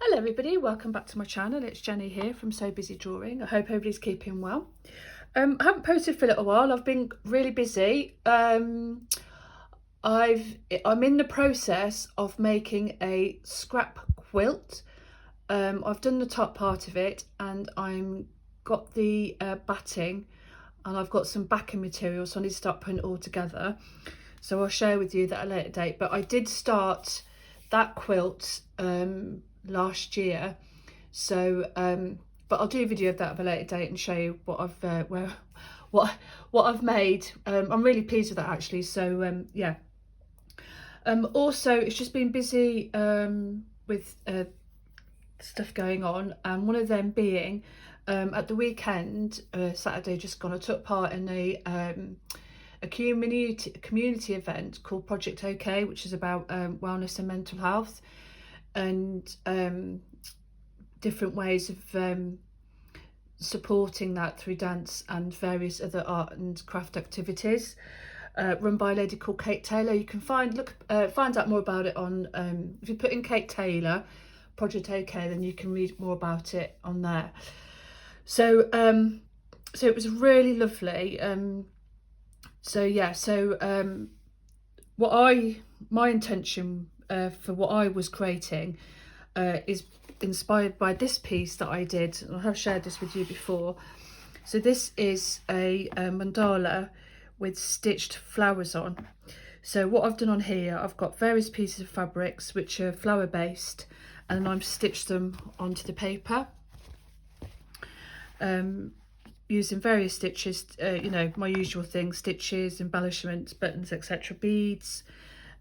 Hello everybody, welcome back to my channel. It's Jenny here from So Busy Drawing. I hope everybody's keeping well. I haven't posted for a little while. I've been really busy. I'm in the process of making a scrap quilt. I've done the top part of it and I'm got the batting and I've got some backing material, so I need to start putting it all together. So I'll share with you that at a later date. But I did start that quilt last year, so but I'll do a video of that at a later date and show you what I've what I've made. I'm really pleased with that actually. So yeah. Also, it's just been busy with stuff going on, and one of them being at the weekend, Saturday just gone, I took part in a community event called Project OK, which is about wellness and mental health, and different ways of supporting that through dance and various other art and craft activities, run by a lady called Kate Taylor. You can find out more about it on if you put in Kate Taylor Project OK, then you can read more about it on there. So so it was really lovely. So yeah, so my intention for what I was creating is inspired by this piece that I did, and I have shared this with you before. So this is a mandala with stitched flowers on. So what I've done on here, I've got various pieces of fabrics which are flower based, and I've stitched them onto the paper using various stitches, you know, my usual things: stitches, embellishments, buttons, etc., beads,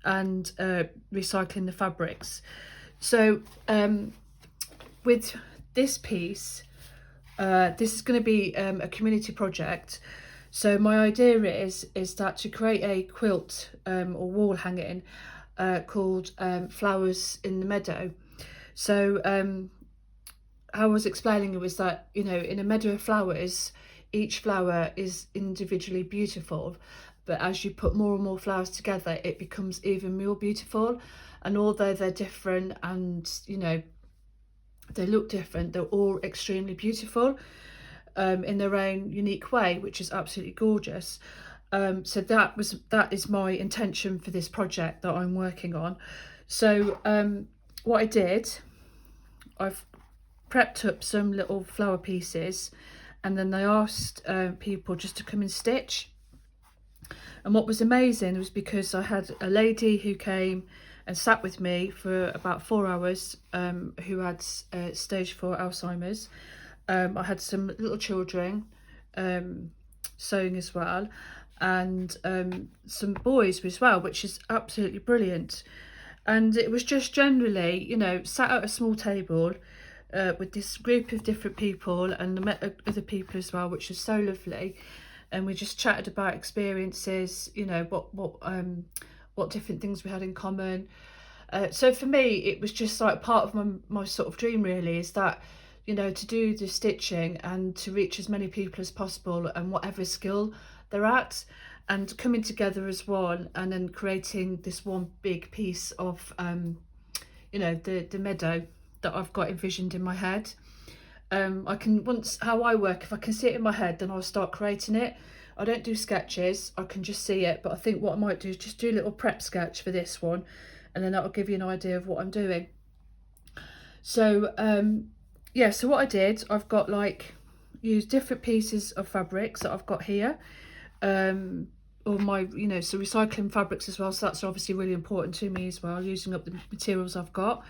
and recycling the fabrics. So with this piece, this is going to be a community project. So my idea is that to create a quilt or wall hanging called Flowers in the Meadow. So how I was explaining it was that, you know, in a meadow of flowers, each flower is individually beautiful, but as you put more and more flowers together, it becomes even more beautiful. And although they're different and, you know, they look different, they're all extremely beautiful in their own unique way, which is absolutely gorgeous. So that is my intention for this project that I'm working on. So what I did, I've prepped up some little flower pieces, and then I asked people just to come and stitch. And what was amazing was because I had a lady who came and sat with me for about 4 hours, who had stage 4 Alzheimer's. I had some little children sewing as well, and some boys as well, which is absolutely brilliant. And it was just generally, you know, sat at a small table with this group of different people, and I met other people as well, which was so lovely. And we just chatted about experiences, you know, what different things we had in common. So for me, it was just like part of my sort of dream really, is that, you know, to do the stitching and to reach as many people as possible, and whatever skill they're at, and coming together as one, and then creating this one big piece of you know, the meadow that I've got envisioned in my head. I can, once, how I work, if I can see it in my head, then I'll start creating it. I don't do sketches, I can just see it. But I think what I might do is just do a little prep sketch for this one, and then that'll give you an idea of what I'm doing. So yeah, so what I did, I've got used different pieces of fabrics that I've got here, or my, you know, so recycling fabrics as well, so that's obviously really important to me as well, using up the materials I've got.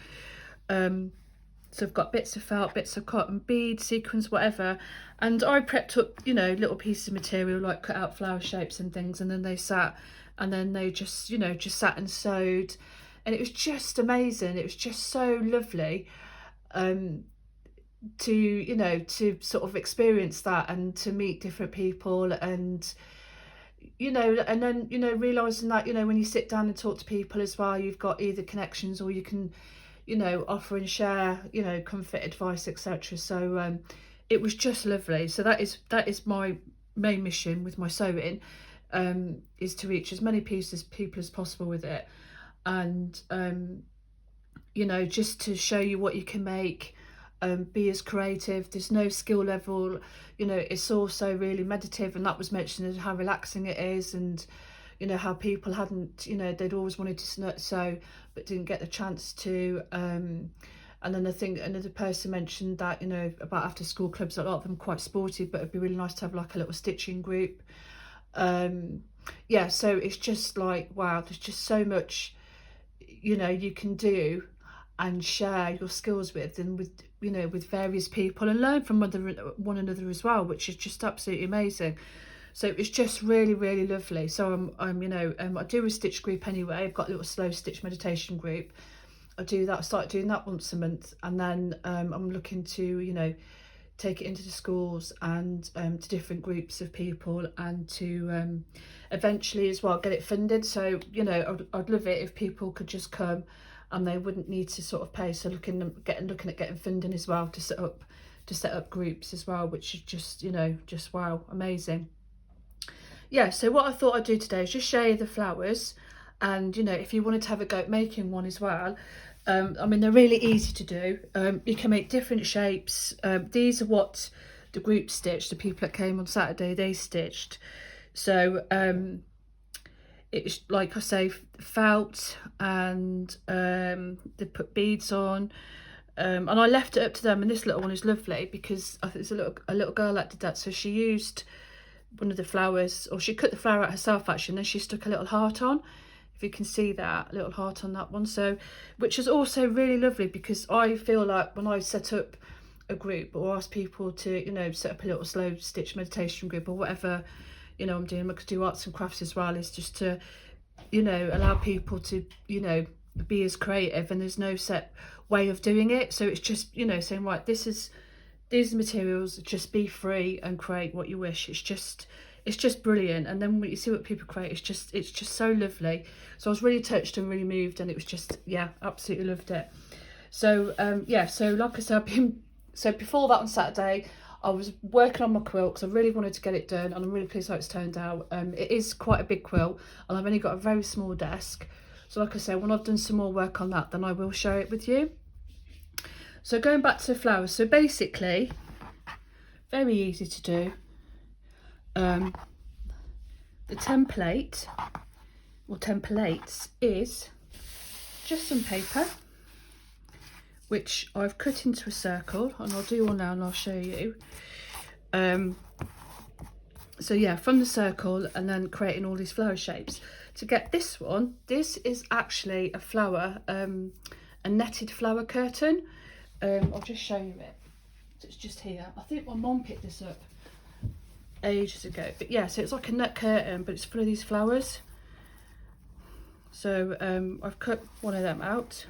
So I've got bits of felt, bits of cotton, beads, sequins, whatever, and I prepped up, you know, little pieces of material like cut out flower shapes and things, and then they sat, and then they just, you know, just sat and sewed, and it was just amazing. It was just so lovely to, you know, to sort of experience that and to meet different people, and you know, and then, you know, realizing that, you know, when you sit down and talk to people as well, you've got either connections, or you can, you know, offer and share, you know, comfort, advice, etc. So it was just lovely. So that is my main mission with my sewing, is to reach as many people as possible with it. And you know, just to show you what you can make. Be as creative. There's no skill level, you know, it's also really meditative, and that was mentioned, how relaxing it is, and you know how people hadn't, you know, they'd always wanted to sew but didn't get the chance to. And then I think another person mentioned that, you know, about after school clubs, a lot of them quite sporty, but it'd be really nice to have like a little stitching group. Yeah, so it's just like, wow, there's just so much, you know, you can do and share your skills with, and with, you know, with various people, and learn from one another as well, which is just absolutely amazing. So it's just really, really lovely. So I'm you know, I do a stitch group anyway. I've got a little slow stitch meditation group. I do that, start doing that once a month, and then I'm looking to, you know, take it into the schools and to different groups of people, and to eventually as well get it funded. So, you know, I'd love it if people could just come and they wouldn't need to sort of pay. So looking at getting funding as well to set up groups as well, which is just, you know, just wow, amazing. Yeah, so what I thought I'd do today is just show you the flowers, and you know, if you wanted to have a go at making one as well, I mean, they're really easy to do. You can make different shapes. These are what the group stitched, the people that came on Saturday, they stitched. So it's like I say, felt, and they put beads on, and I left it up to them. And this little one is lovely because I think it's a little girl that did that. So she used one of the flowers, or she cut the flower out herself actually, and then she stuck a little heart on, if you can see that little heart on that one. So, which is also really lovely, because I feel like when I set up a group or ask people to, you know, set up a little slow stitch meditation group or whatever, you know, I'm doing, I could do arts and crafts as well, is just to, you know, allow people to, you know, be as creative, and there's no set way of doing it. So it's just, you know, saying, right, these materials, just be free and create what you wish. It's just brilliant. And then when you see what people create, it's just so lovely. So I was really touched and really moved, and it was just, yeah, absolutely loved it. So yeah, so like I said, so before that on Saturday, I was working on my quilt because I really wanted to get it done, and I'm really pleased how it's turned out. It is quite a big quilt, and I've only got a very small desk. So like I said, when I've done some more work on that, then I will share it with you. So going back to the flowers, so basically, very easy to do. The template, or templates, is just some paper, which I've cut into a circle, and I'll do one now and I'll show you. So yeah, from the circle, and then creating all these flower shapes. To get this one, this is actually a flower, a netted flower curtain. I'll just show you it. So it's just here. I think my mum picked this up ages ago, but yeah, so it's like a net curtain, but it's full of these flowers. So I've cut one of them out.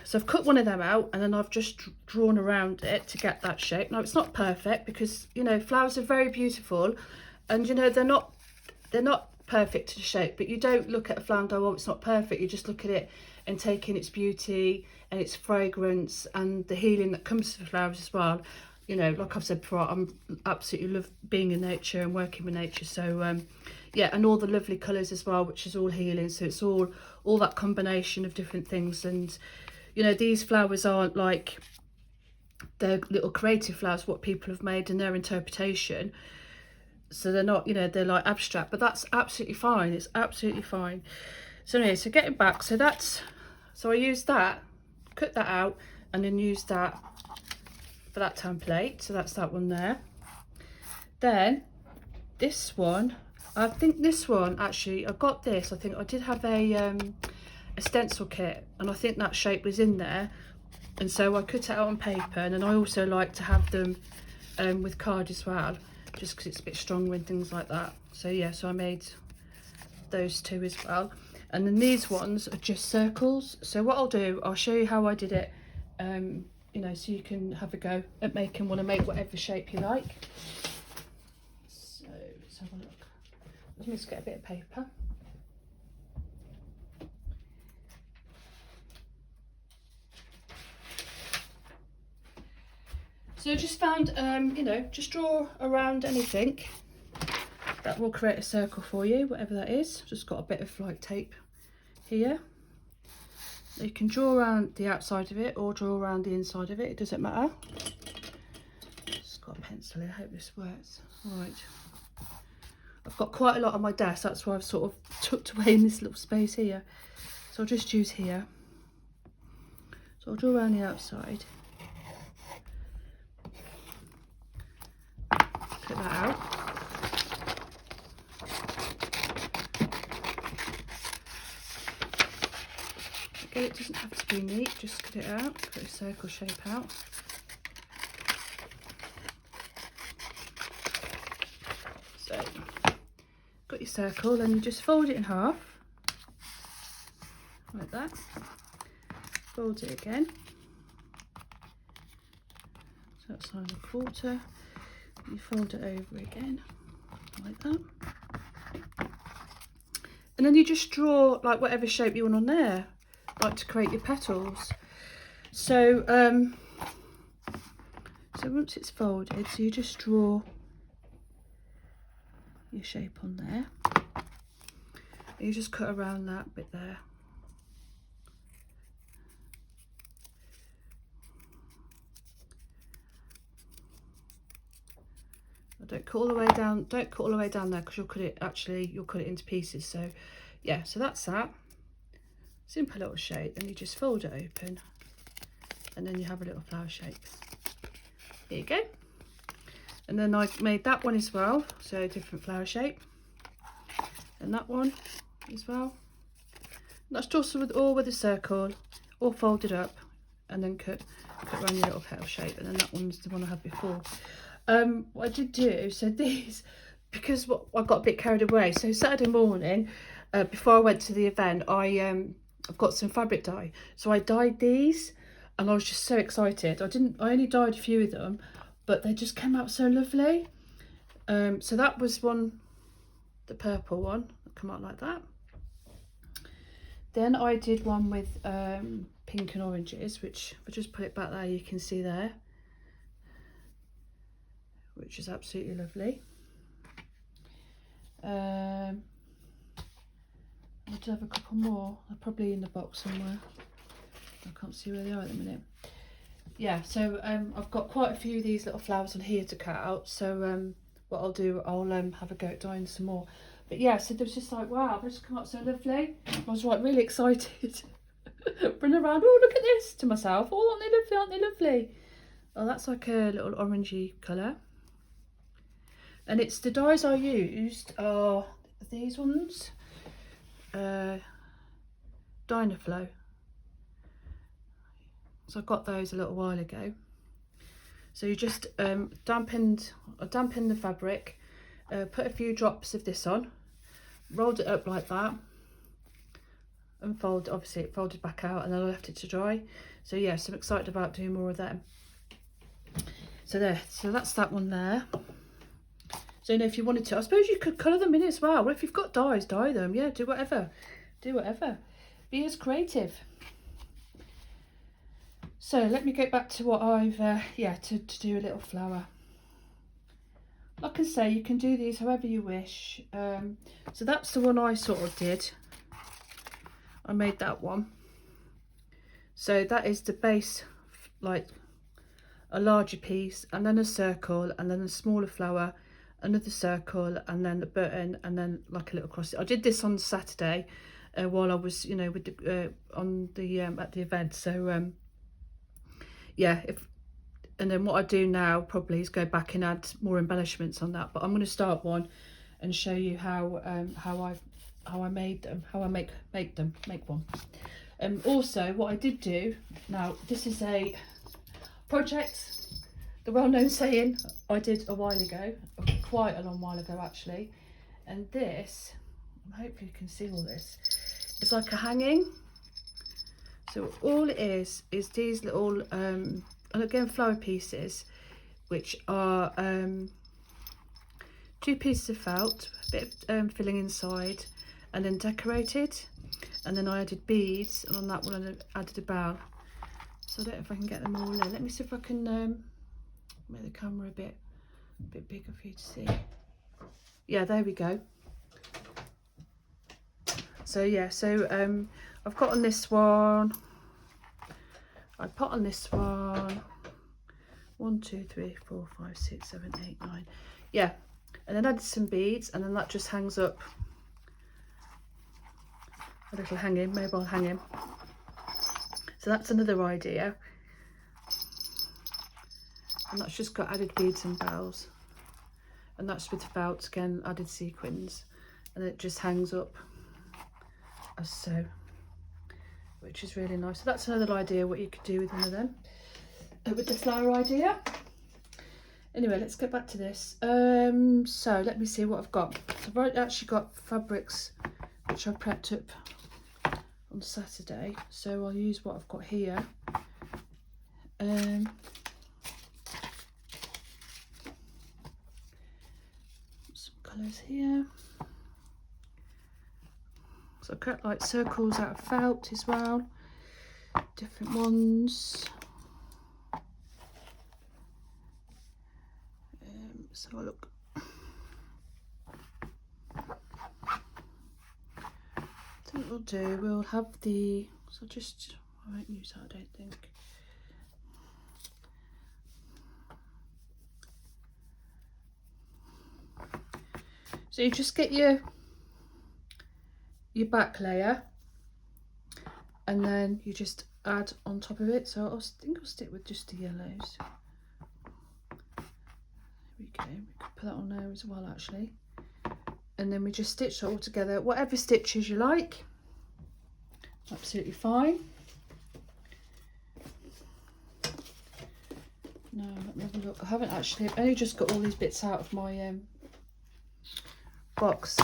So I've cut one of them out, and then I've just drawn around it to get that shape. Now it's not perfect, because, you know, flowers are very beautiful, and you know, they're not perfect to the shape, but you don't look at a flower and go, oh, it's not perfect. You just look at it and take in its beauty and its fragrance and the healing that comes to the flowers as well. You know, like I've said before, I'm absolutely love being in nature and working with nature. So yeah, and all the lovely colours as well, which is all healing. So it's all that combination of different things. And you know, these flowers aren't like, they're little creative flowers, what people have made and their interpretation. So they're not, you know, they're like abstract, but that's absolutely fine. It's absolutely fine. So anyway, so getting back, so I used that, cut that out, and then used that for that template. So that's that one there. Then this one, I think this one, actually, I got this, I think I did have a stencil kit, and I think that shape was in there, and so I cut it out on paper. And then I also like to have them with card as well, just because it's a bit stronger and things like that. So yeah, so I made those two as well. And then these ones are just circles. So what I'll do, I'll show you how I did it, you know, so you can have a go at making one and make whatever shape you like. So let's have a look. Let me just get a bit of paper. So I just found, you know, just draw around anything that will create a circle for you, whatever that is. Just got a bit of like tape here. You can draw around the outside of it or draw around the inside of it, it doesn't matter. Just got a pencil here, I hope this works. Right, I've got quite a lot on my desk, that's why I've sort of tucked away in this little space here. So I'll just use here. So I'll draw around the outside. Cut that out. Again, it doesn't have to be neat, just cut it out, cut a circle shape out. So, got your circle, and you just fold it in half, like that. Fold it again. So that's 9¼ You fold it over again, like that. And then you just draw like whatever shape you want on there, like to create your petals. So so once it's folded, so you just draw your shape on there. And you just cut around that bit there. Don't cut all the way down. Don't cut all the way down there because you'll cut it into pieces. So yeah, so that's that. Simple little shape. Then you just fold it open, and then you have a little flower shape. There you go. And then I made that one as well, so different flower shape, and that one as well. And that's just all with a circle, all folded up, and then cut around your little petal shape. And then that one's the one I had before. What I did do, so these, because I got a bit carried away, so Saturday morning before I went to the event, I've got some fabric dye, so I dyed these, and I was just so excited. I only dyed a few of them, but they just came out so lovely. So that was one, the purple one that come out like that. Then I did one with pink and oranges, which if I just put it back there, you can see there, which is absolutely lovely. I do have a couple more. They're probably in the box somewhere. I can't see where they are at the minute. Yeah, so I've got quite a few of these little flowers on here to cut out. So what I'll do, I'll have a go at dyeing some more. But yeah, so there was just like, wow, this has come out so lovely. I was like really excited. Run around, oh look at this, to myself. Oh, aren't they lovely? Aren't they lovely? Oh, that's like a little orangey colour. And it's the dyes I used are these ones, Dynaflow. So I got those a little while ago. So you just dampened the fabric, put a few drops of this on, rolled it up like that, and obviously it folded back out, and then I left it to dry. So yes, I'm excited about doing more of them. So there, so that's that one there. So, you know, if you wanted to, I suppose you could colour them in as well. Well, if you've got dyes, dye them. Yeah, do whatever. Do whatever. Be as creative. So, let me get back to what I've, to do a little flower. Like I say, you can do these however you wish. So, that's the one I sort of did. I made that one. So, that is the base, like a larger piece, and then a circle, and then a smaller flower, another circle, and then a button, and then like a little cross. I did this on Saturday while I was, you know, with the at the event. So yeah, and then what I do now probably is go back and add more embellishments on that. But I'm going to start one and show you how I made them, how I make one. Also, what I did do, now this is a project, the well-known saying I did a while ago, quite a long while ago actually, and this, hopefully you can see all this, it's like a hanging. So all it is these little and again flower pieces, which are 2 pieces of felt, a bit of filling inside, and then decorated, and then I added beads, and on that one I added a bowl. So I don't know if I can get them all in. Let me see if I can make the camera a bit bigger for you to see. Yeah, there we go. So yeah, so I've got on this one, I put on this one 1 2 3 4 5 6 7 8 9, yeah, and then added some beads, and then that just hangs up a little hanging, mobile hanging. So that's another idea, and that's just got added beads and bells, and that's with felt, again added sequins, and it just hangs up as so, which is really nice. So that's another idea what you could do with one of them, with the flower idea. Anyway, let's get back to this. So let me see what I've got. So I've actually got fabrics which I prepped up on Saturday, so I'll use what I've got here. Some colours here. So I cut like circles out of felt as well, different ones. Let's have a look. So what we'll do, we'll have the, so just, I won't use that, I don't think. So you just get your back layer, and then you just add on top of it. So I think I'll stick with just the yellows. There we go, we could put that on there as well actually. And then we just stitch it all together, whatever stitches you like, absolutely fine. Now let me have a look. I haven't actually, I've only just got all these bits out of my box.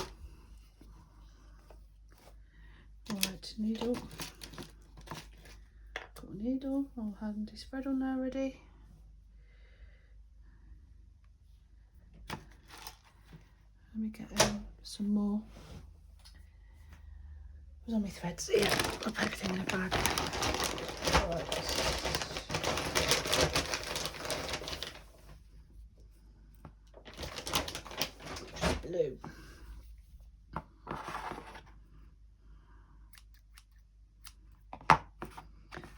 Right, needle. Got a needle. I'll have this thread on there already. Let me get some more. Where's all my threads? Yeah, I'll put everything in a bag. Right. Blue.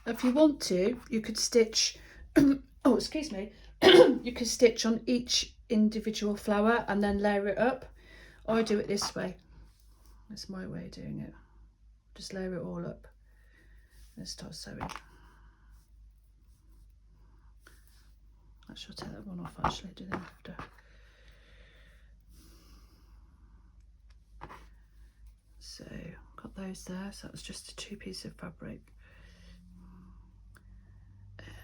If you want to, you could stitch, oh excuse me, you could stitch on each individual flower and then layer it up. I do it this way. That's my way of doing it. Just layer it all up and start sewing. I shall take that one off actually, do them after. So got those there, so that was just a 2 pieces of fabric.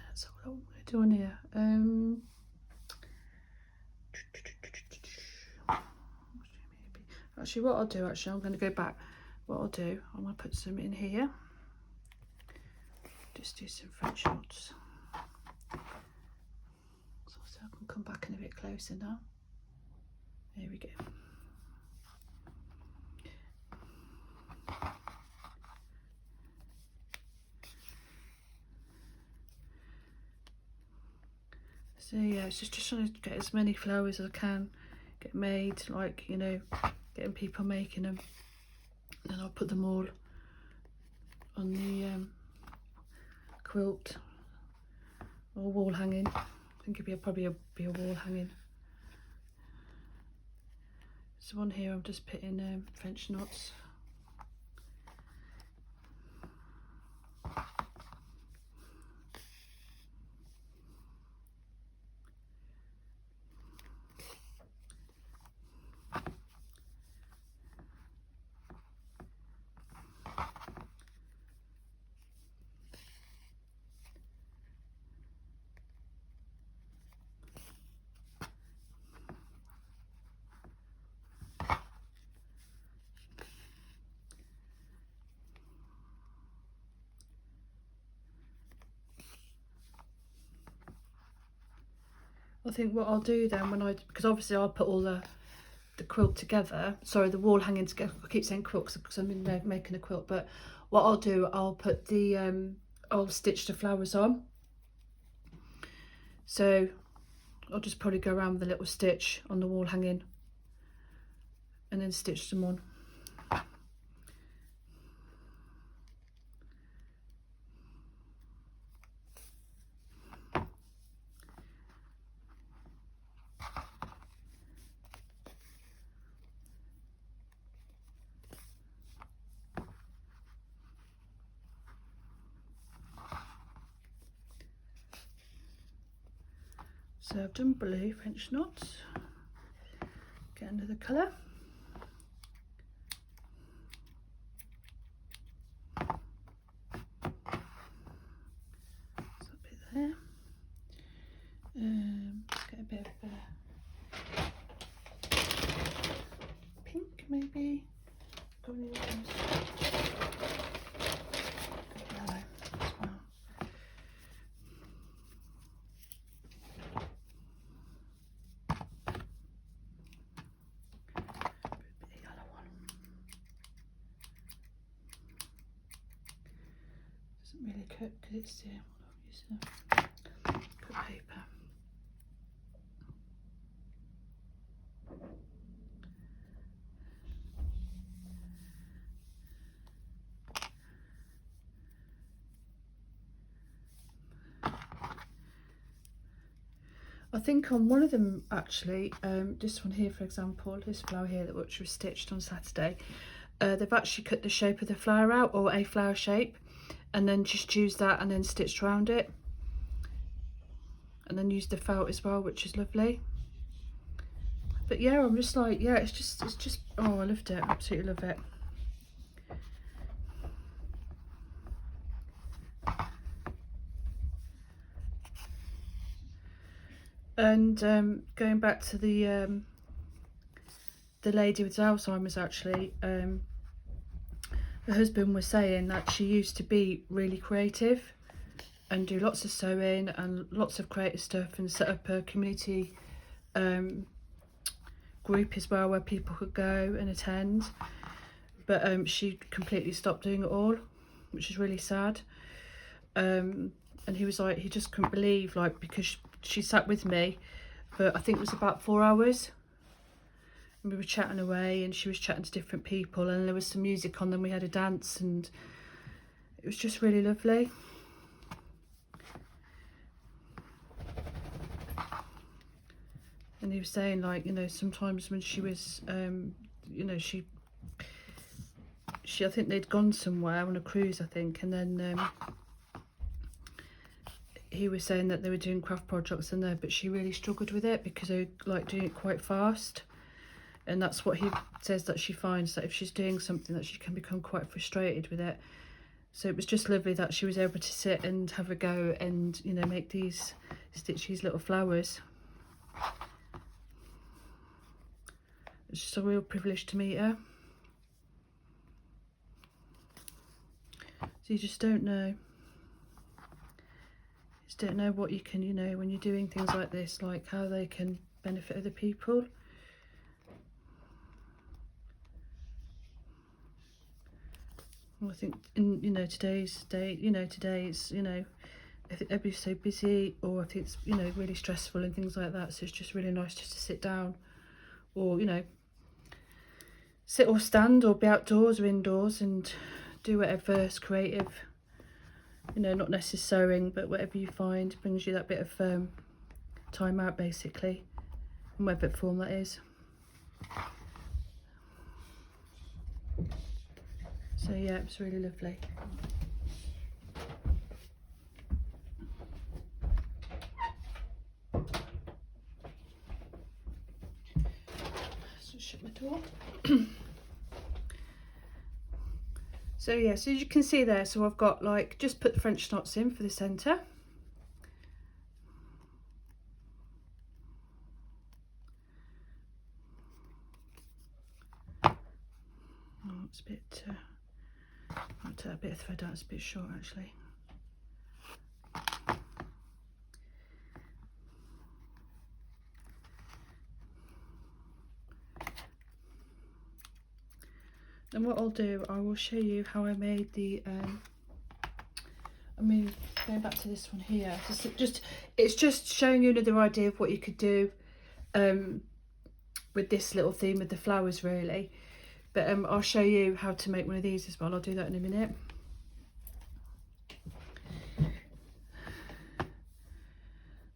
That's what I'm going to do on here. Actually what I'll do, I'm going to go back. What I'll do, I'm going to put some in here. Just do some French knots. So I can come back in a bit closer now. There we go. So yeah, it's just trying to get as many flowers as I can get made, like, you know, getting people making them. Then I'll put them all on the quilt or wall hanging. I think it'd be probably be a wall hanging. So on here I'm just putting French knots. I think what I'll do then because obviously I'll put all the quilt together, sorry, the wall hanging together. I keep saying quilt because I'm in there making a quilt, but what I'll do, I'll put the I'll stitch the flowers on. So I'll just probably go around with a little stitch on the wall hanging and then stitch them on. So I've done blue French knots. Get another colour. So a bit there. Let's get a bit of pink maybe. Yellow as well. Doesn't really cook because it's using cut paper. I think on one of them actually, this one here for example, this flower here which was stitched on Saturday, they've actually cut the shape of the flower out, or a flower shape, and then just used that and then stitched around it, and then used the felt as well, which is lovely. But yeah, I'm just like, yeah, it's just oh, I loved it, absolutely love it. And going back to the lady with Alzheimer's, actually, her husband was saying that she used to be really creative and do lots of sewing and lots of creative stuff, and set up a community group as well where people could go and attend. But she completely stopped doing it all, which is really sad. And he was like, he just couldn't believe, like, because she sat with me for I think it was about 4 hours, and we were chatting away, and she was chatting to different people, and there was some music on, then we had a dance, and it was just really lovely. And he was saying, like, you know, sometimes when she was you know, she I think they'd gone somewhere on a cruise, I think, and then he was saying that they were doing craft projects in there, but she really struggled with it because they like doing it quite fast, and that's what he says, that she finds that if she's doing something that she can become quite frustrated with it. So it was just lovely that she was able to sit and have a go and, you know, make stitch these little flowers. It's just a real privilege to meet her. So you just don't know. Don't know what you can, you know, when you're doing things like this, like how they can benefit other people. I think in, you know, today's day, you know, today's, you know, I think everybody's so busy, or I think it's, you know, really stressful and things like that, so it's just really nice just to sit down, or, you know, sit or stand, or be outdoors or indoors and do whatever's creative. You know, not necessarily sewing, but whatever you find brings you that bit of time out, basically, in whatever form that is. So yeah, it was really lovely. So shut my door. So yeah, so as you can see there, so I've got, like, just put the French knots in for the centre. Oh, it's a bit, I'll take a bit of thread out, it's a bit short actually. And what I'll do, I will show you how I made the, I mean, going back to this one here, it's just showing you another idea of what you could do with this little theme with the flowers, really. But I'll show you how to make one of these as well. I'll do that in a minute.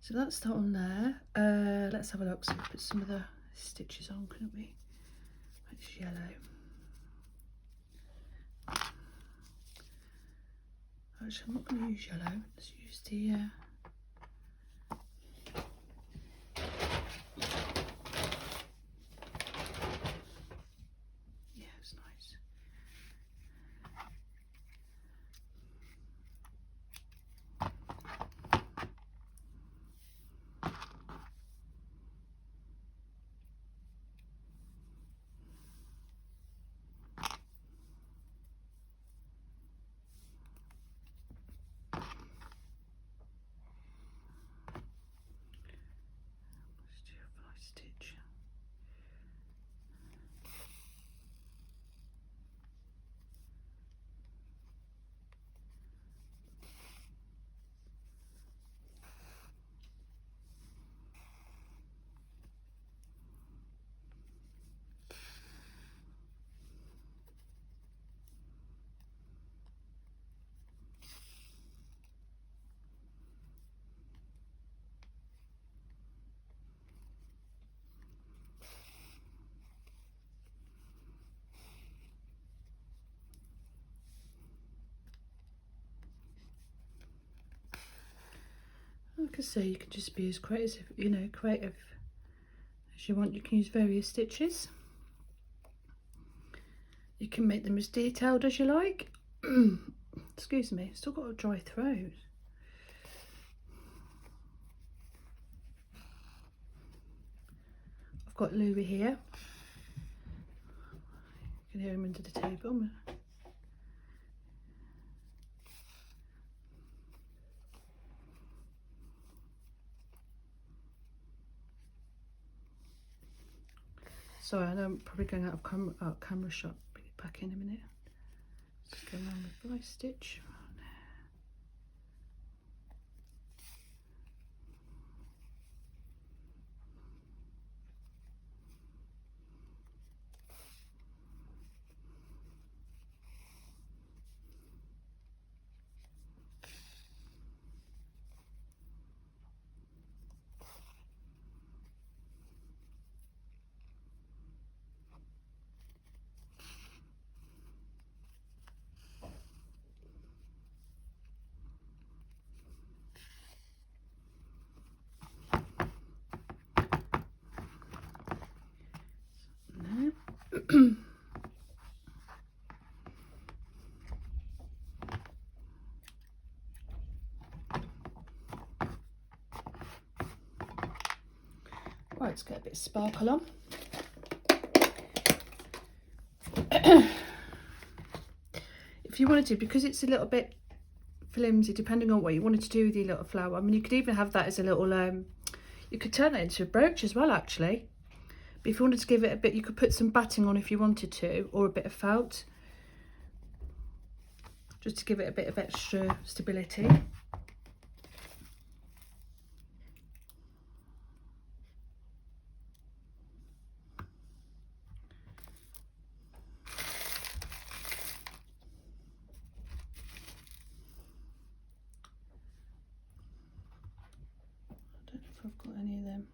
So that's that on there. Let's have a look. So we put some of the stitches on, couldn't we? It's yellow. Actually, I'm not going to use yellow. Let's use the like I say, you can just be as creative, you know, creative as you want. You can use various stitches. You can make them as detailed as you like. Excuse me, still got a dry throat. I've got Louis here. You can hear him under the table. Sorry, I know I'm probably going out of camera shot. Bring it back in a minute. Just go around with my stitch. Right, let's get a bit of sparkle on. If you wanted to, because it's a little bit flimsy, depending on what you wanted to do with your little flower, I mean, you could even have that as a little, you could turn it into a brooch as well, actually. But if you wanted to give it a bit, you could put some batting on if you wanted to, or a bit of felt, just to give it a bit of extra stability. I don't know if I've got any of them.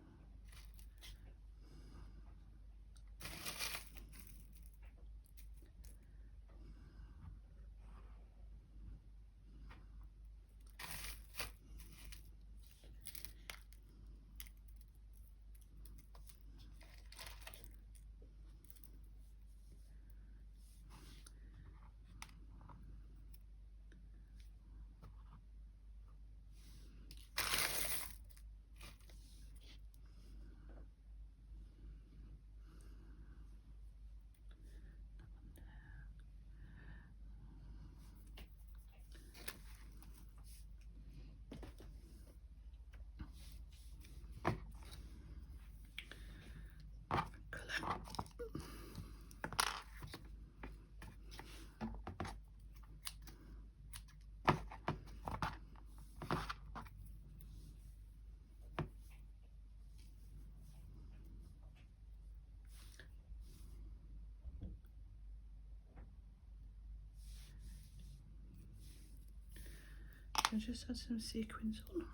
I just add some sequins on.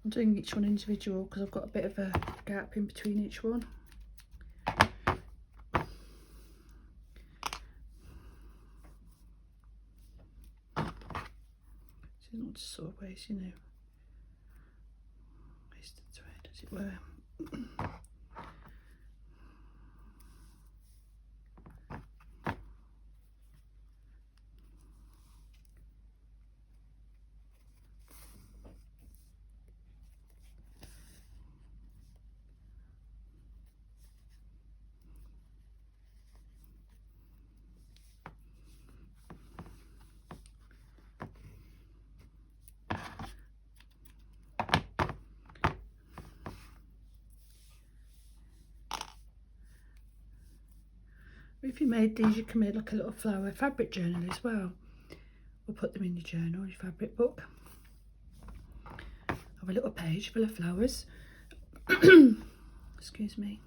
I'm doing each one individual because I've got a bit of a gap in between each one. So not to sort of waste, you know, waste the thread, as it were. if you made these, you can make like a little flower fabric journal as well, or put them in your journal, your fabric book. Have a little page full of flowers. Excuse me.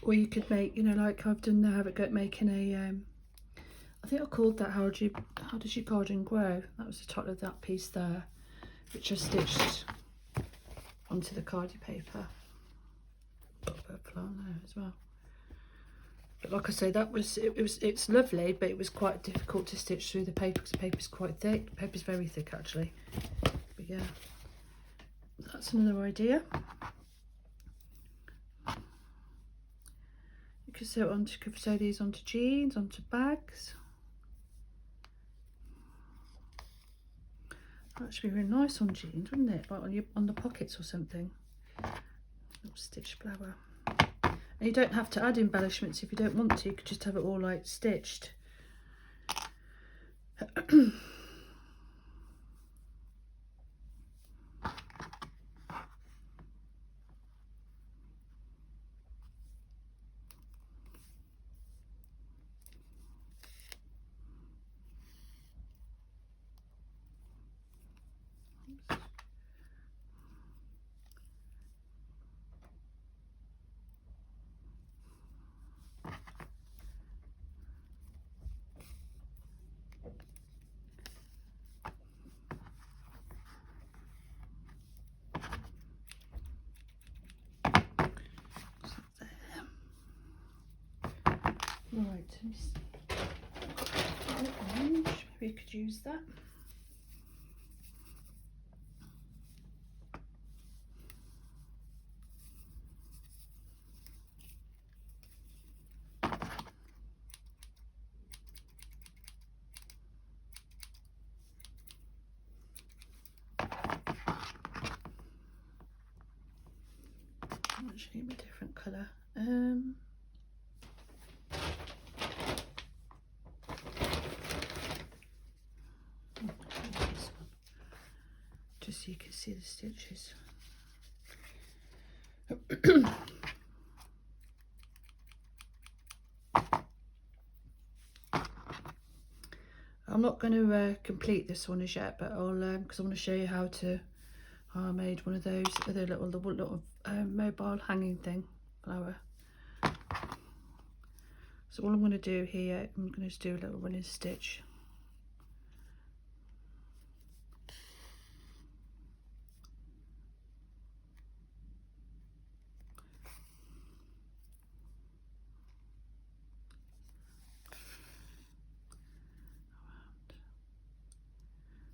Or you could make, you know, like I've done now, making a, I think I called that How Does Your Garden Grow? That was the title of that piece there, which I stitched onto the cardie paper. Got a flower there as well. But like I say, it's lovely, but it was quite difficult to stitch through the paper because the paper's quite thick. The paper's very thick actually. But yeah, that's another idea. You could sew these onto jeans, onto bags. That should be really nice on jeans, wouldn't it? Like on the pockets or something. Little stitched flower. And you don't have to add embellishments if you don't want to. You could just have it all like stitched. Right, let me see. Orange, maybe you could use that. Actually, a different colour. Just so you can see the stitches. I'm not going to complete this one as yet, but I'll because I want to show you how I made one of those other little mobile hanging thing flower. So all I'm going to do here, I'm going to just do a little running stitch.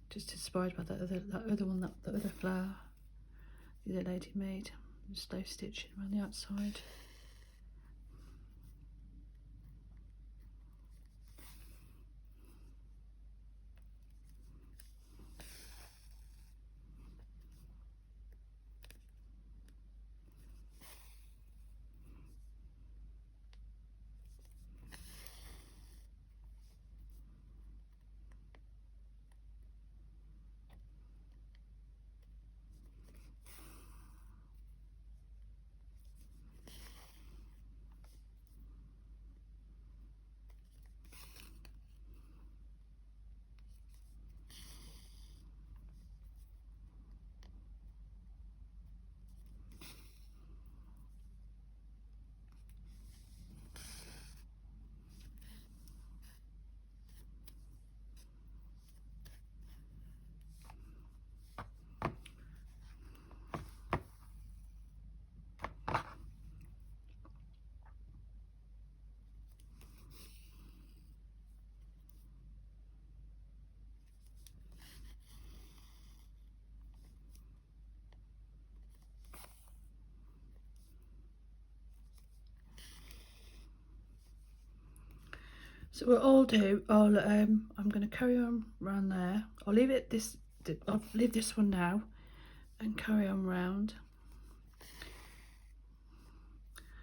Just inspired by that other one, that other flower the other lady made. Slow stitching around the outside. So what I'll do, I'm going to carry on around there. I'll leave it this I'll leave this one now and carry on round.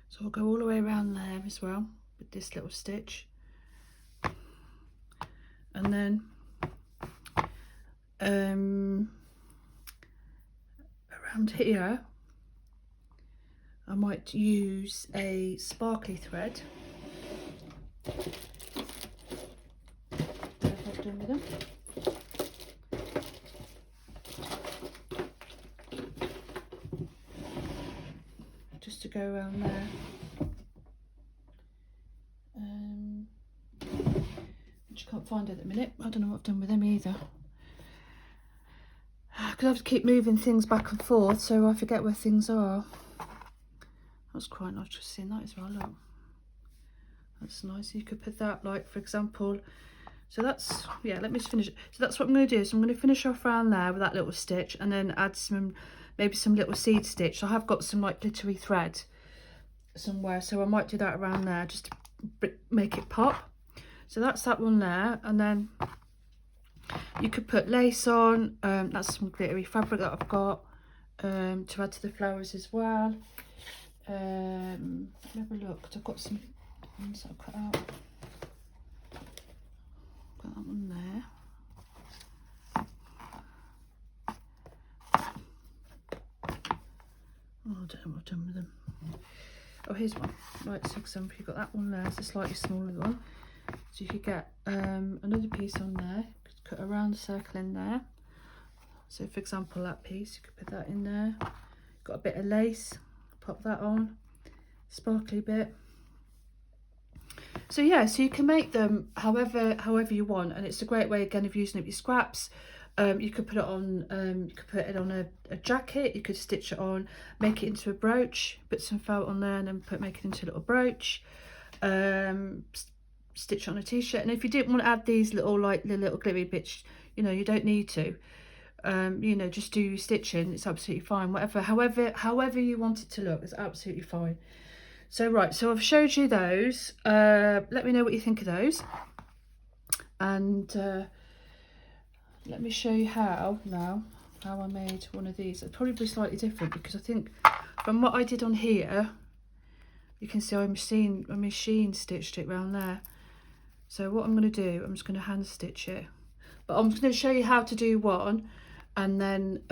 So I'll go all the way around there as well with this little stitch, and then around here I might use a sparkly thread. I've done with them. Just to go around there. Which I can't find it at the minute. I don't know what I've done with them either. Because I have to keep moving things back and forth, so I forget where things are. That's quite nice, just seeing that as well. Look, that's nice. You could put that, like, for example. So that's, yeah, let me just finish. So that's what I'm going to do. So I'm going to finish off around there with that little stitch, and then add some, maybe some little seed stitch. So I have got some like glittery thread somewhere, so I might do that around there just to make it pop. So that's that one there, and then you could put lace on. That's some glittery fabric that I've got to add to the flowers as well. Let me have a look, because I've got some ones that I've cut out. Got that one there. Oh, I don't know what I've done with them. Oh, here's one. Right, so for example, you've got that one there. It's a slightly smaller one. So you could get another piece on there. Cut a round circle in there. So for example, that piece, you could put that in there. Got a bit of lace. Pop that on. Sparkly bit. So yeah, so you can make them however you want, and it's a great way again of using up your scraps. You could put it on a jacket, you could stitch it on, make it into a brooch, put some felt on there, and then make it into a little brooch. Stitch it on a t-shirt, and if you didn't want to add these little glittery bits, you know, you don't need to. You know, just do your stitching, it's absolutely fine. However you want it to look, it's absolutely fine. So right, so I've showed you those. Let me know what you think of those, and let me show you how I made one of these. It'll probably be slightly different, because I think from what I did on here, you can see I machine stitched it around there. So what I'm going to do, I'm just going to hand stitch it, but I'm just going to show you how to do one, and then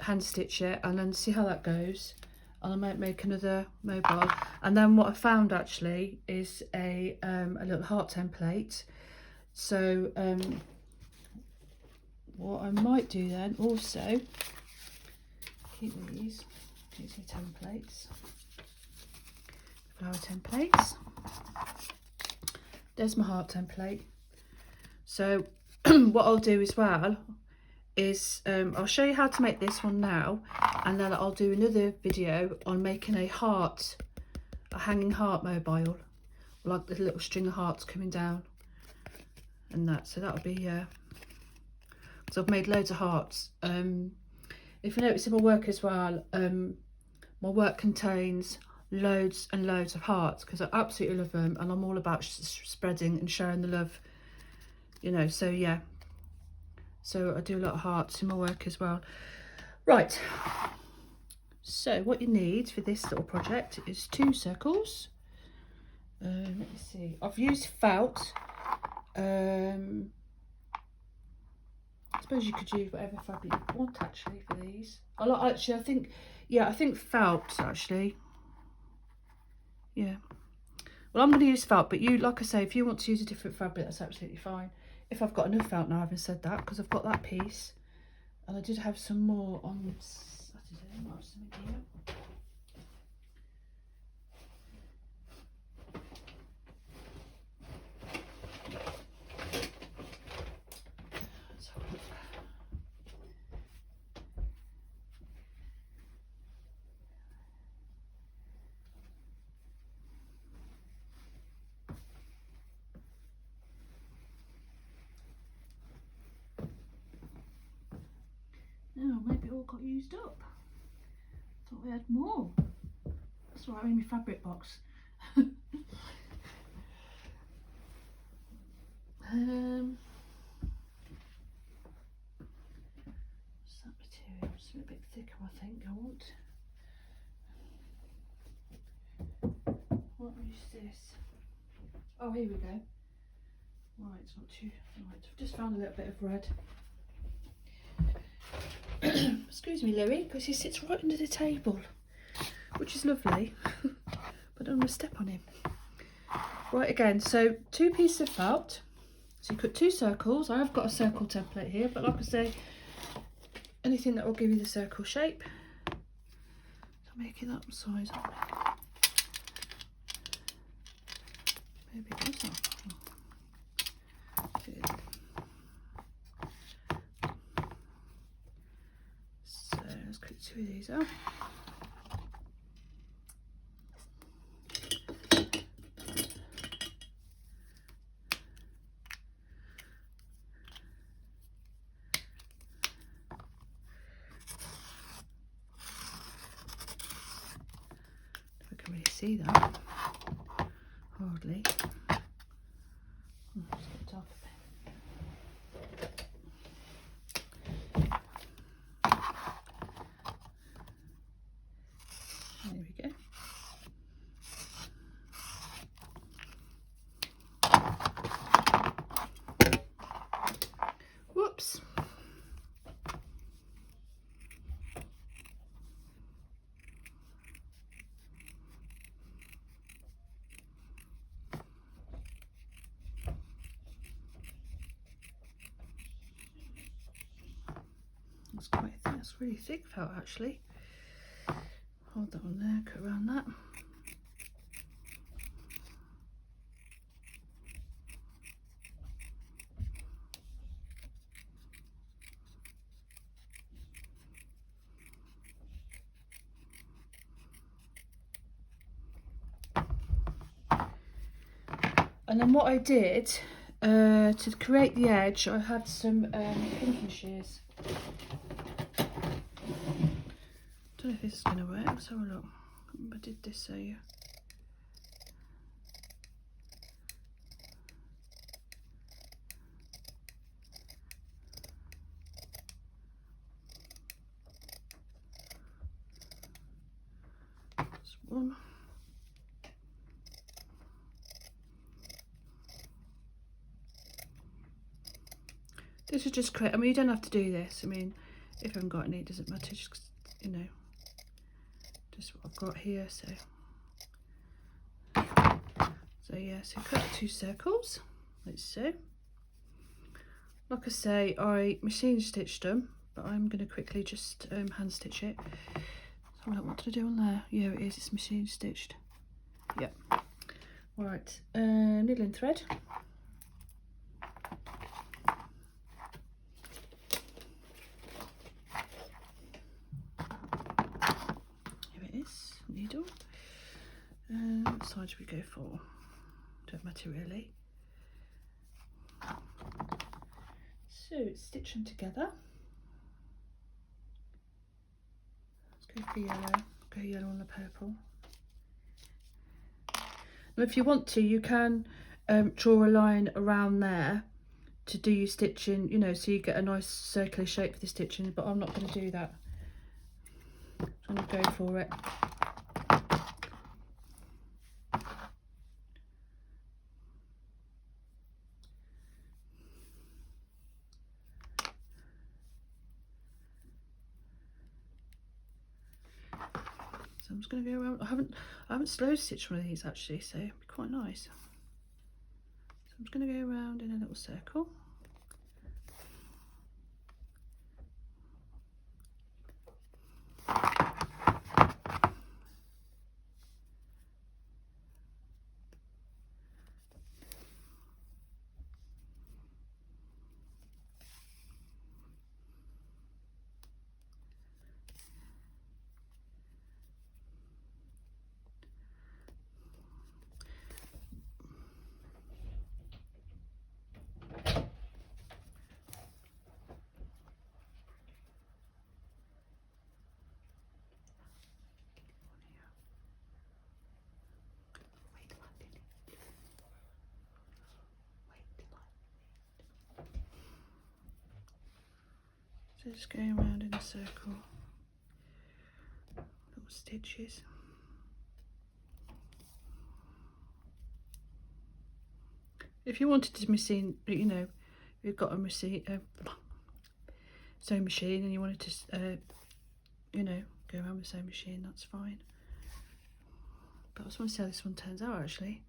hand stitch it, and then see how that goes. And I might make another mobile. And then what I found actually is a little heart template. So what I might do then also, keep these are templates, flower templates. There's my heart template. So what I'll do as well is I'll show you how to make this one now, and then I'll do another video on making a hanging heart mobile, like the little string of hearts coming down and that. So that'll be because I've made loads of hearts. If you notice in my work as well, my work contains loads and loads of hearts, because I absolutely love them, and I'm all about spreading and sharing the love, you know. So yeah, so I do a lot of hearts in my work as well. Right, so what you need for this little project is 2 circles. Let me see, I've used felt. I suppose you could use whatever fabric you want actually for these. I think felt actually. Yeah. Well, I'm going to use felt, but you, like I say, if you want to use a different fabric, that's absolutely fine. If I've got enough felt now, I haven't said that, because I've got that piece, and I did have some more on Saturday. I might have some here. Let's have a look. Oh, maybe it all got used up. Thought we had more. That's right, in my fabric box. a bit thicker, I think. I want. What is this? Oh, here we go. Right, it's not too. Right, I've just found a little bit of red. Excuse me, Louis, because he sits right under the table, which is lovely. But I don't want to step on him. Right, again, so 2 pieces of felt. So you cut 2 circles. I have got a circle template here, but like I say, anything that will give you the circle shape. So I'm making that size up. Maybe it was not. So let's cut 2 of these out. I can really see that. Hardly. Just get dark a bit. There we go. Whoops. That's quite thick. That's really thick felt actually. Hold that on there, cut around that. And then what I did to create the edge, I had some pinking shears. Don't know if this is going to work. Let's have a look. I did this so you. That's one. This is just create. I mean, you don't have to do this. I mean, if I haven't got any, it doesn't matter. Just, you know, just what I've got here. So yeah. So cut 2 circles, like so. Like I say, I machine stitched them, but I'm going to quickly just hand stitch it. So what did I do on there? Yeah, it is. It's machine stitched. Yep. Right. Needle and thread. Needle. What side should we go for? Don't matter really. So stitch them together. Let's go for yellow. Go yellow on the purple. Now if you want to, you can draw a line around there to do your stitching, you know, so you get a nice circular shape for the stitching, but I'm not going to do that. I'm going to go for it. So I'm just going to go around. I haven't slow stitched one of these actually, so it'd be quite nice. So I'm just going to go around in a little circle. So just going around in a circle. stitches. If you wanted to machine, you know, you've got a machine, sewing machine, and you wanted to, you know, go around with the sewing machine, that's fine. But I just want to see how this one turns out actually.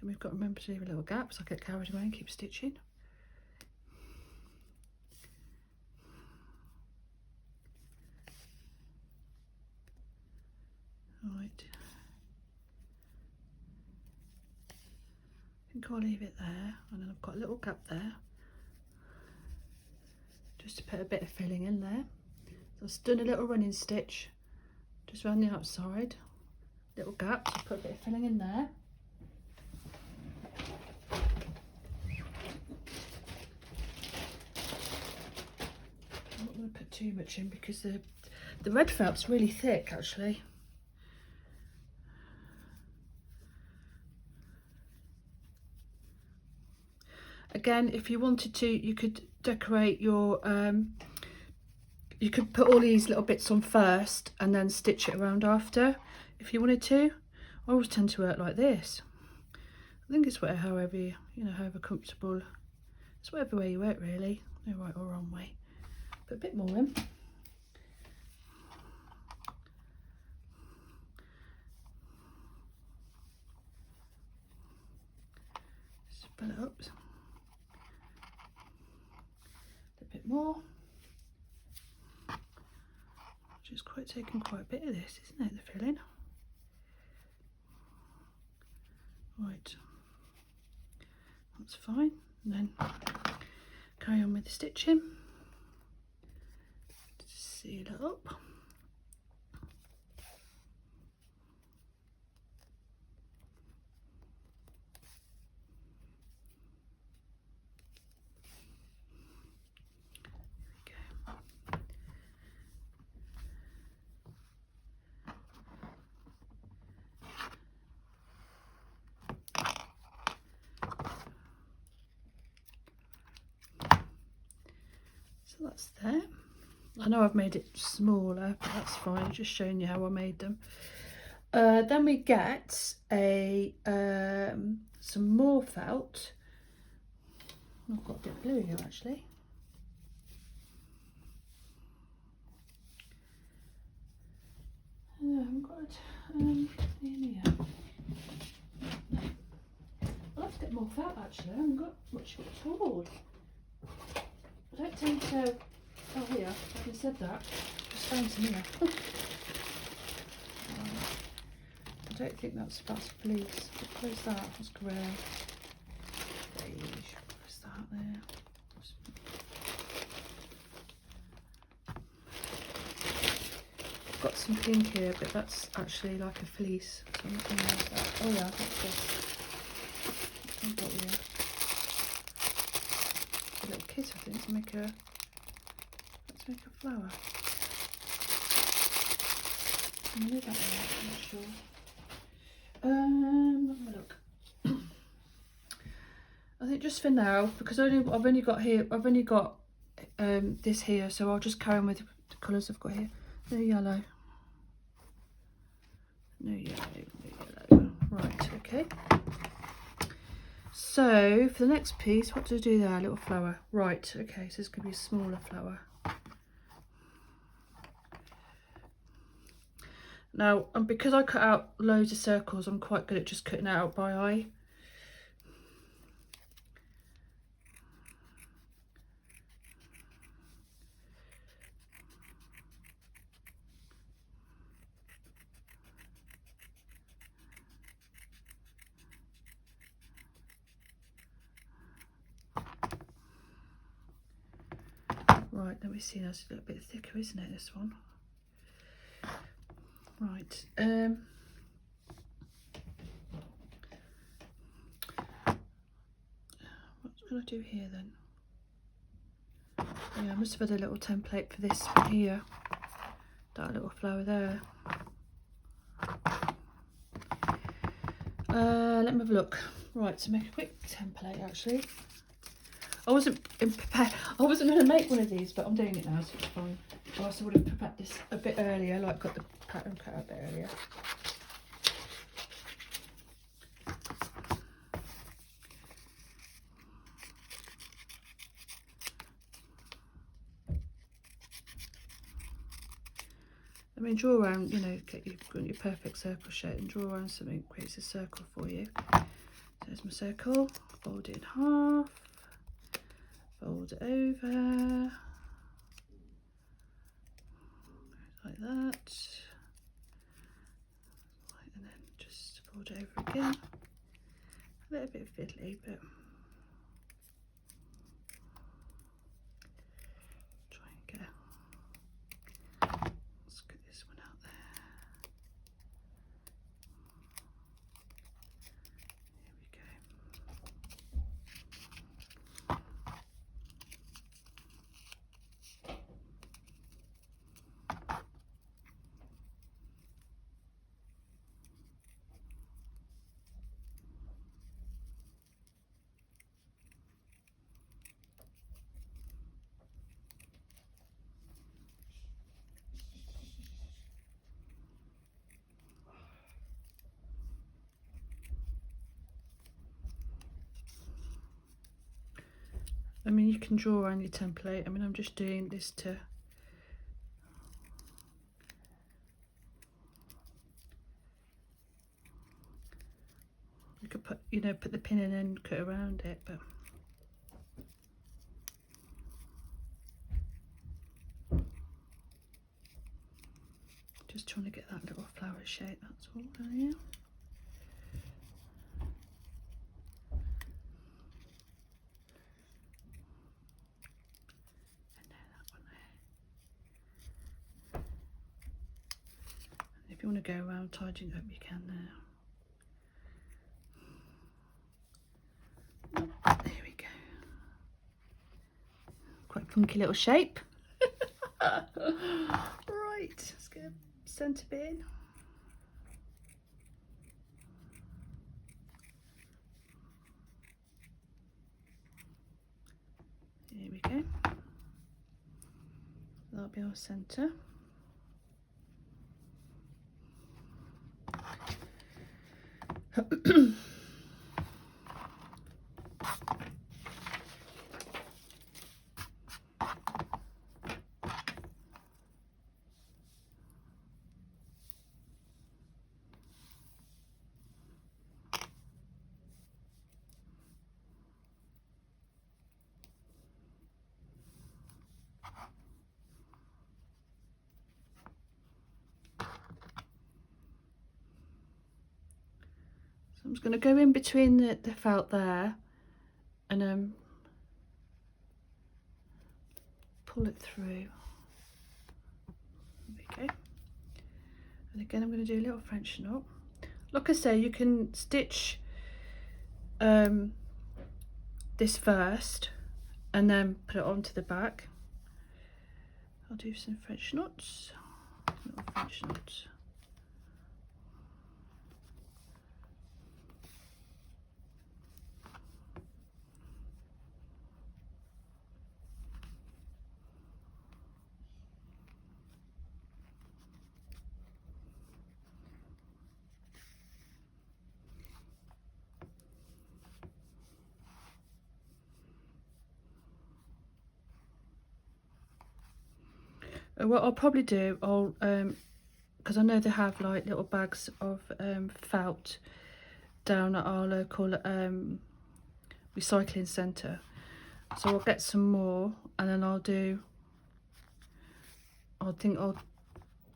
And we've got to remember to leave a little gap so I get carried away and keep stitching. Right. I think I'll leave it there, and then I've got a little gap there just to put a bit of filling in there. So I've done a little running stitch just around the outside, little gap, so put a bit of filling in there. I'm not going to put too much in because the red felt's really thick actually. Again, if you wanted to, you could decorate your, you could put all these little bits on first and then stitch it around after, if you wanted to. I always tend to work like this. I think it's however, you know, however comfortable. It's whatever way you work really, no right or wrong way. Put a bit more in. Just fill it up. Bit more, just quite taking quite a bit of this, isn't it, the filling? Right, that's fine. And then carry on with the stitching. Seal it up. That's there. I know I've made it smaller, but that's fine, just showing you how I made them. Then we get a some more felt. I've got a bit of blue here actually. I haven't got it in here. I'll have to get more felt actually, I haven't got much at all. I don't tend to, oh here, having said that, just found some here. I don't think that's fleece. What is that? That's grey. Beige. What's that there? I've got some pink here, but that's actually like a fleece. So I'm not going to use that. Oh yeah, that's this. I've got here. A little kit, I think, to make a, let's make a flower. I'm gonna leave that one out, I'm not sure. Let me look. I think just for now, because I've only got this here, so I'll just carry on with the colours I've got here. No yellow. No yellow, no yellow. Right, okay. So for the next piece, what do I do there? A little flower. Right, okay, so this could be a smaller flower. Now, and because I cut out loads of circles, I'm quite good at just cutting it out by eye. Right, let me see, that's a little bit thicker, isn't it, this one? Right, what can I do here then? Yeah, I must have had a little template for this one here. That little flower there. Let me have a look. Right, to make a quick template actually. I wasn't prepared. I wasn't going to make one of these, but I'm doing it now, so it's fine. Whilst I would have prepared this a bit earlier, like got the pattern cut out a bit earlier. I mean, draw around, you know, get your perfect circle shape and draw around something that creates a circle for you. So there's my circle, fold it in half, fold it over, like that, right, and then just fold it over again. A little bit fiddly, but try and get, let's get this one out there. I mean, you can draw around your template. I mean, I'm just doing this to you could put, you know, put the pin in and cut around it, but just trying to get that little flower shape, that's all down here. If you want to go around tidying up, you can now. There we go. Quite funky little shape. Right, let's get a centre bit in. There we go. That'll be our centre. So I'm just going to go in between the felt there and pull it through. There we go. And again, I'm going to do a little French knot. Like I say, you can stitch this first and then put it onto the back. I'll do some French knots, little French knots. What I'll probably do, I'll because I know they have like little bags of felt down at our local recycling centre, so I'll get some more and then I think I'll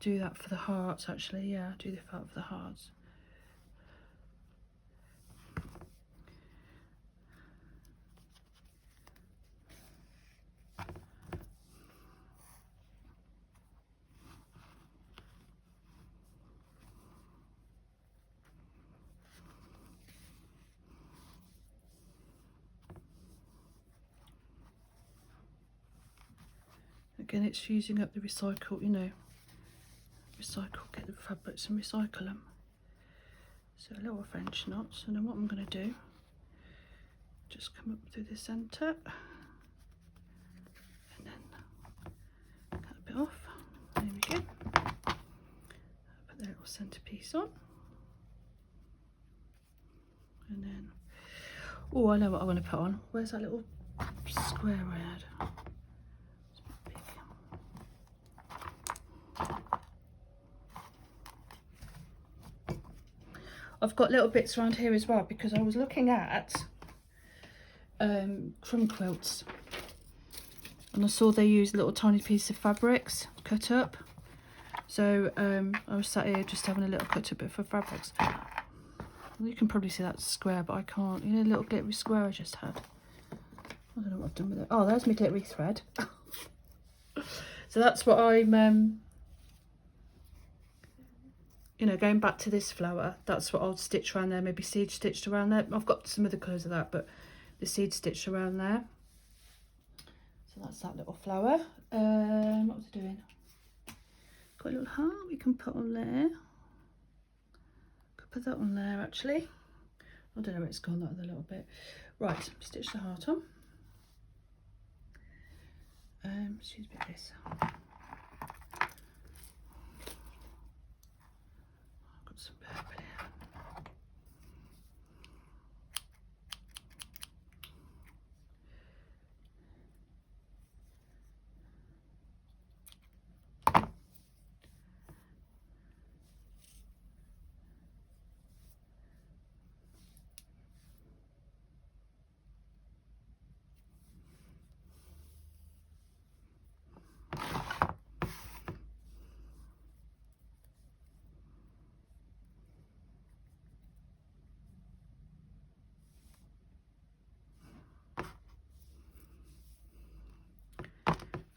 do that for the hearts actually. Yeah, do the felt for the hearts. Again, it's using up the recycle, you know, get the fabrics and recycle them. So a little French knots, and then what I'm going to do, just come up through the centre and then cut a bit off. centerpiece on. And then, oh, I know what I want to put on. Where's that little square I had? It's a bit big. I've got little bits around here as well because I was looking at crumb quilts and I saw they use little tiny pieces of fabrics cut up. So I was sat here just having a little cut up bit for fabrics. You can probably see that square, but I can't. You know, the little glittery square I just had. I don't know what I've done with it. Oh, there's my glittery thread. So that's what I'm, you know, going back to this flower. That's what I'll stitch around there. Maybe seed stitched around there. I've got some other colours of that, but the seed stitched around there. So that's that little flower. What was I doing? Got a little heart we can put on there. Could put that on there actually. I don't know where it's gone, that other little bit. Right, stitch the heart on. Excuse me, this. I've got some purple here.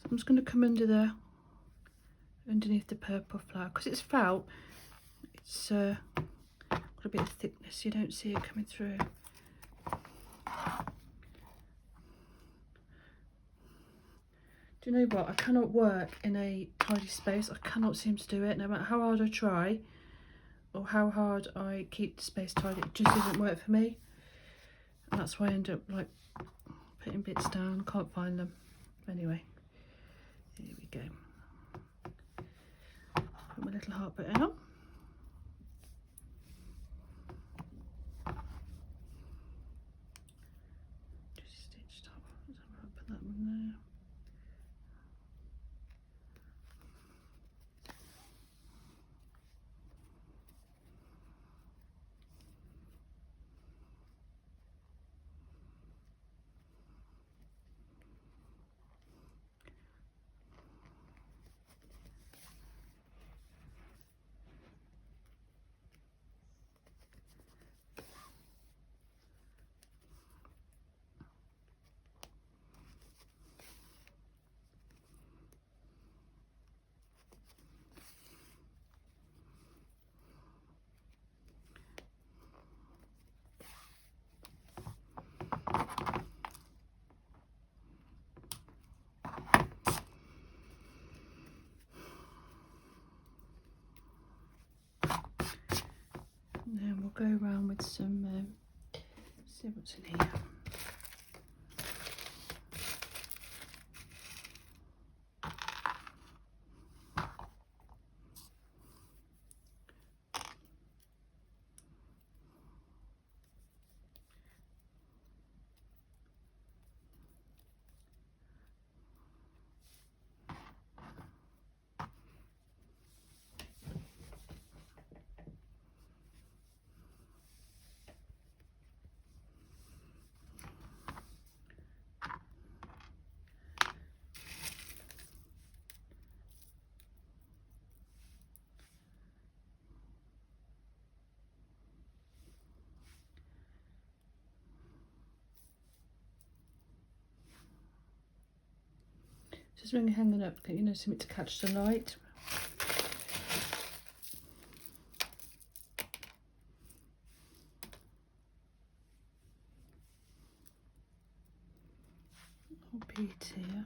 I'm just going to come underneath the purple flower because it's felt. It's got a bit of thickness. You don't see it coming through. Do you know what? I cannot work in a tidy space. I cannot seem to do it. No matter how hard I try or how hard I keep the space tidy, it just doesn't work for me. And that's why I end up like putting bits down. Can't find them. Anyway. Here we go. Put my little heart button on. Just stitched up. Put that one there. And then we'll go around with some, see what's in here. Just when you're hanging up, you know, something to catch the light. Little bead here.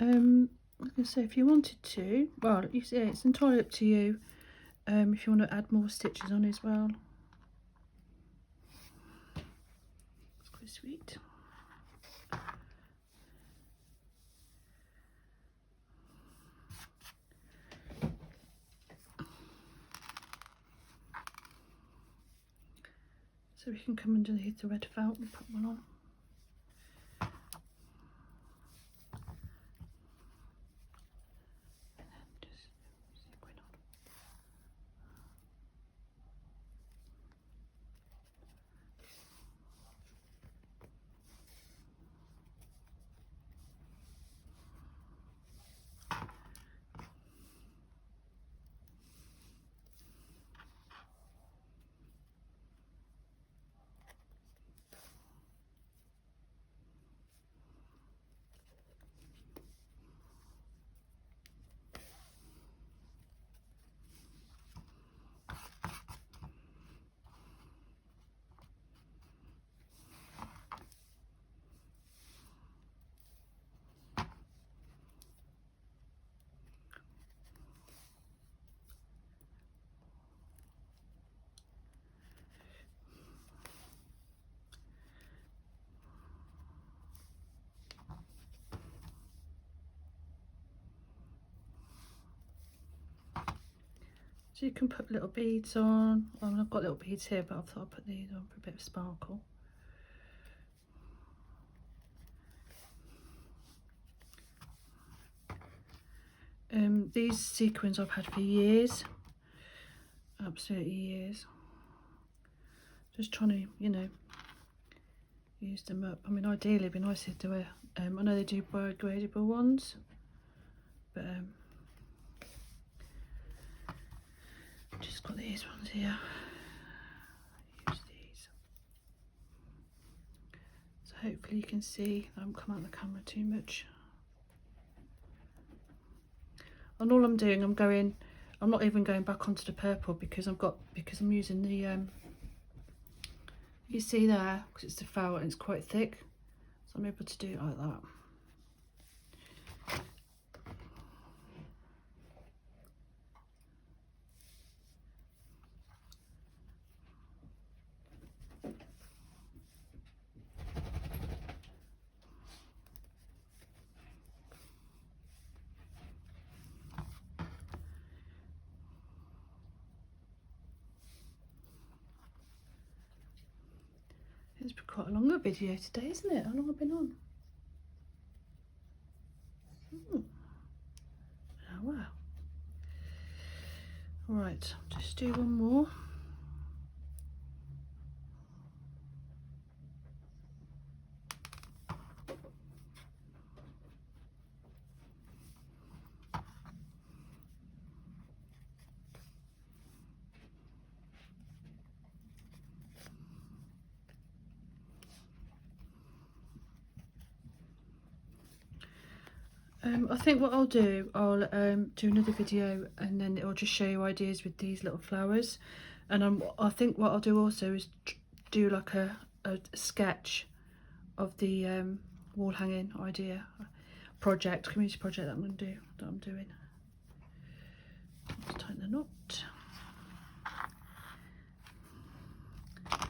like I say, if you wanted to, well, you see, it's entirely up to you. If you want to add more stitches on as well. It's quite sweet. So we can come underneath the red felt and put one on. And then just see what's going on. So you can put little beads on. Well, I've got little beads here, but I thought I'd put these on for a bit of sparkle. These sequins I've had for years, absolutely years. Just trying to, you know, use them up. I mean, ideally it'd be nice to do a, I know they do biodegradable ones, but just got these ones here. Use these. So hopefully you can see I haven't come out of the camera too much. And all I'm doing, I'm not even going back onto the purple because I'm using the you see there, because it's the felt and it's quite thick, so I'm able to do it like that. It's been quite a longer video today, isn't it? How long have I been on? Oh wow. Right, just do one more. I think what I'll do, I'll do another video and then it'll just show you ideas with these little flowers. And I think what I'll do also is do like a sketch of the wall hanging idea project, community project that I'm doing. Let's tighten the knot.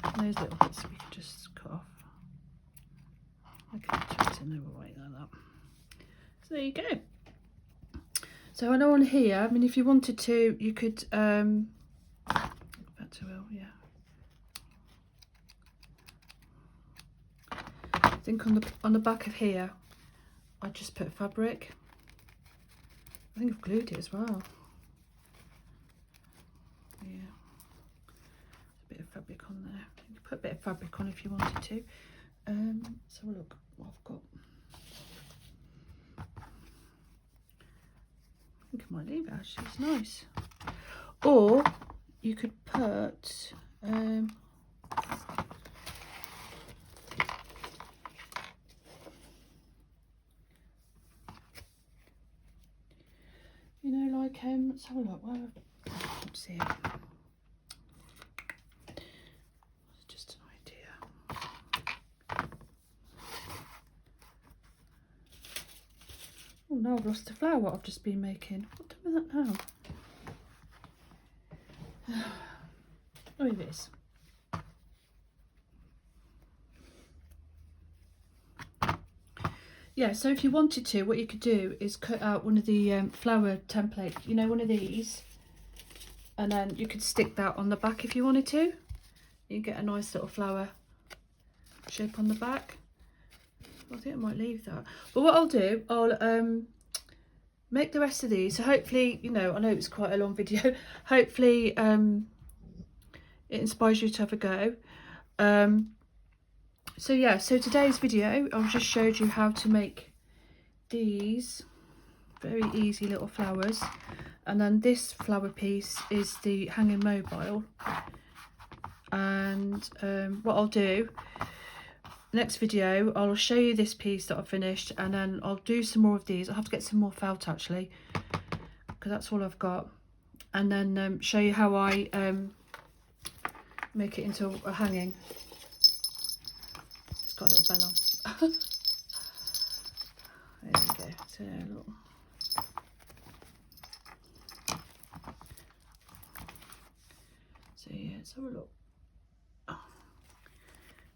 And those little bits we can just cut off. Okay, twist in there right like that. So there you go. So I know on here, I mean, if you wanted to, you could back to Will, yeah. I think on the back of here, I just put fabric. I think I've glued it as well. Yeah, a bit of fabric on there. You could put a bit of fabric on if you wanted to. Let's have a look what I've got. I think I might leave it actually, it's nice. Or you could put you know, like let's have a look. Well, let's see it. It's just an idea. Oh, now I've lost the flower what I've just been making. What do I do with that now? Oh, it is. Yeah, so if you wanted to, what you could do is cut out one of the flower templates, you know, one of these, and then you could stick that on the back if you wanted to. You get a nice little flower shape on the back. I think I might leave that. But what I'll do, I'll make the rest of these. So hopefully, you know, I know it's quite a long video. Hopefully it inspires you to have a go. So yeah, so today's video, I've just showed you how to make these very easy little flowers. And then this flower piece is the hanging mobile. And what I'll do, next video, I'll show you this piece that I've finished, and then I'll do some more of these. I'll have to get some more felt actually, because that's all I've got. And then show you how I make it into a hanging. It's got a little bell on. There we go. So look. So yeah, let's have a look. Oh.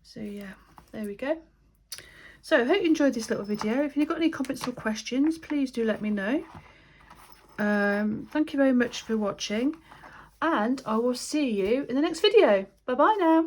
So yeah, there we go. So I hope you enjoyed this little video. If you've got any comments or questions, please do let me know. Thank you very much for watching, and I will see you in the next video. Bye bye now.